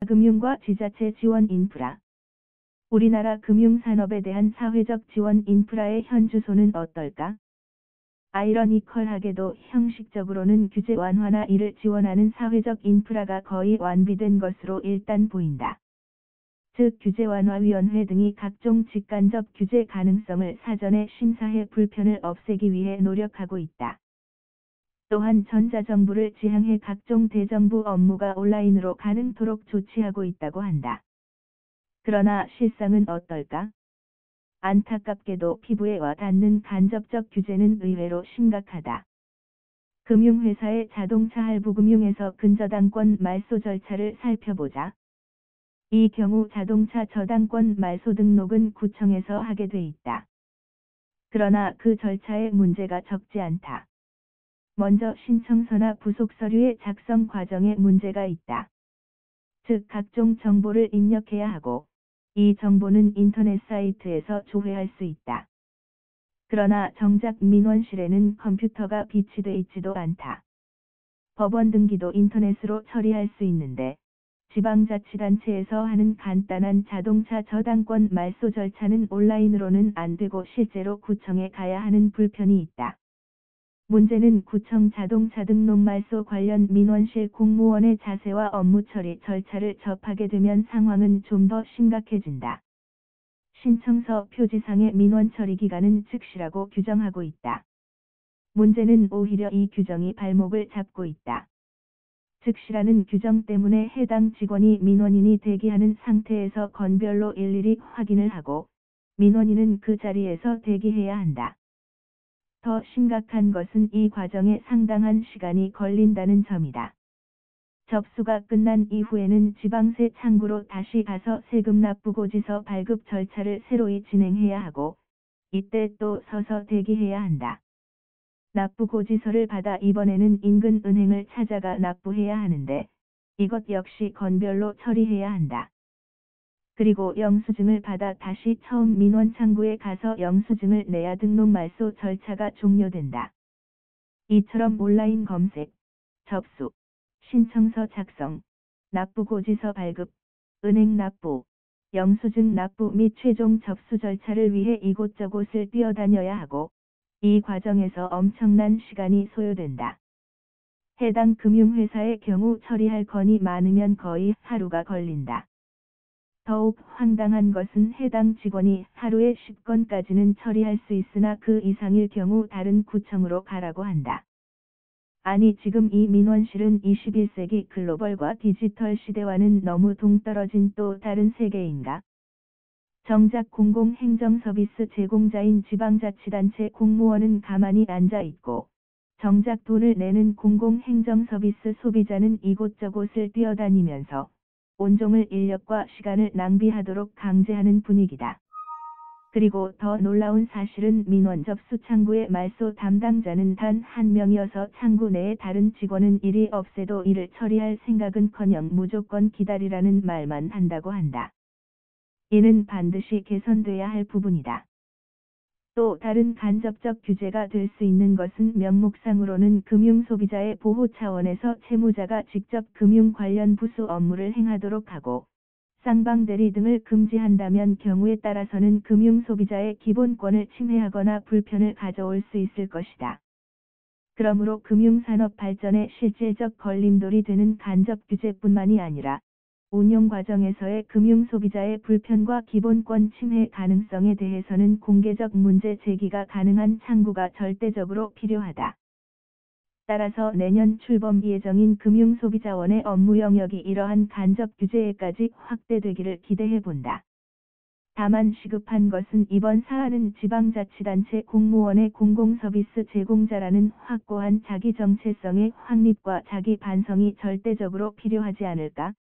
금융과 지자체 지원 인프라. 우리나라 금융산업에 대한 사회적 지원 인프라의 현 주소는 어떨까? 아이러니컬하게도 형식적으로는 규제 완화나 이를 지원하는 사회적 인프라가 거의 완비된 것으로 일단 보인다. 즉 규제완화위원회 등이 각종 직간접 규제 가능성을 사전에 심사해 불편을 없애기 위해 노력하고 있다. 또한 전자정부를 지향해 각종 대정부 업무가 온라인으로 가능토록 조치하고 있다고 한다. 그러나 실상은 어떨까? 안타깝게도 피부에 와 닿는 간접적 규제는 의외로 심각하다. 금융회사의 자동차 할부금융에서 근저당권 말소 절차를 살펴보자. 이 경우 자동차 저당권 말소 등록은 구청에서 하게 돼 있다. 그러나 그 절차에 문제가 적지 않다. 먼저 신청서나 부속서류의 작성 과정에 문제가 있다. 즉 각종 정보를 입력해야 하고 이 정보는 인터넷 사이트에서 조회할 수 있다. 그러나 정작 민원실에는 컴퓨터가 비치돼 있지도 않다. 법원 등기도 인터넷으로 처리할 수 있는데 지방자치단체에서 하는 간단한 자동차 저당권 말소 절차는 온라인으로는 안 되고 실제로 구청에 가야 하는 불편이 있다. 문제는 구청 자동차 등록 말소 관련 민원실 공무원의 자세와 업무 처리 절차를 접하게 되면 상황은 좀 더 심각해진다. 신청서 표지상의 민원 처리 기간은 즉시라고 규정하고 있다. 문제는 오히려 이 규정이 발목을 잡고 있다. 즉시라는 규정 때문에 해당 직원이 민원인이 대기하는 상태에서 건별로 일일이 확인을 하고 민원인은 그 자리에서 대기해야 한다. 더 심각한 것은 이 과정에 상당한 시간이 걸린다는 점이다. 접수가 끝난 이후에는 지방세 창구로 다시 가서 세금 납부고지서 발급 절차를 새로이 진행해야 하고 이때 또 서서 대기해야 한다. 납부고지서를 받아 이번에는 인근 은행을 찾아가 납부해야 하는데 이것 역시 건별로 처리해야 한다. 그리고 영수증을 받아 다시 처음 민원창구에 가서 영수증을 내야 등록 말소 절차가 종료된다. 이처럼 온라인 검색, 접수, 신청서 작성, 납부고지서 발급, 은행 납부, 영수증 납부 및 최종 접수 절차를 위해 이곳저곳을 뛰어다녀야 하고 이 과정에서 엄청난 시간이 소요된다. 해당 금융회사의 경우 처리할 건이 많으면 거의 하루가 걸린다. 더욱 황당한 것은 해당 직원이 하루에 10건까지는 처리할 수 있으나 그 이상일 경우 다른 구청으로 가라고 한다. 아니 지금 이 민원실은 21세기 글로벌과 디지털 시대와는 너무 동떨어진 또 다른 세계인가? 정작 공공행정 서비스 제공자인 지방자치단체 공무원은 가만히 앉아 있고 정작 돈을 내는 공공행정 서비스 소비자는 이곳저곳을 뛰어다니면서 온종일 인력과 시간을 낭비하도록 강제하는 분위기다. 그리고 더 놀라운 사실은 민원 접수 창구의 말소 담당자는 단 한 명이어서 창구 내에 다른 직원은 일이 없애도 이를 처리할 생각은커녕 무조건 기다리라는 말만 한다고 한다. 이는 반드시 개선돼야 할 부분이다. 또 다른 간접적 규제가 될 수 있는 것은 명목상으로는 금융소비자의 보호 차원에서 채무자가 직접 금융 관련 부수 업무를 행하도록 하고 쌍방대리 등을 금지한다면 경우에 따라서는 금융소비자의 기본권을 침해하거나 불편을 가져올 수 있을 것이다. 그러므로 금융산업 발전에 실질적 걸림돌이 되는 간접 규제뿐만이 아니라 운용 과정에서의 금융소비자의 불편과 기본권 침해 가능성에 대해서는 공개적 문제 제기가 가능한 창구가 절대적으로 필요하다. 따라서 내년 출범 예정인 금융소비자원의 업무 영역이 이러한 간접 규제에까지 확대되기를 기대해본다. 다만 시급한 것은 이번 사안은 지방자치단체 공무원의 공공서비스 제공자라는 확고한 자기 정체성의 확립과 자기 반성이 절대적으로 필요하지 않을까?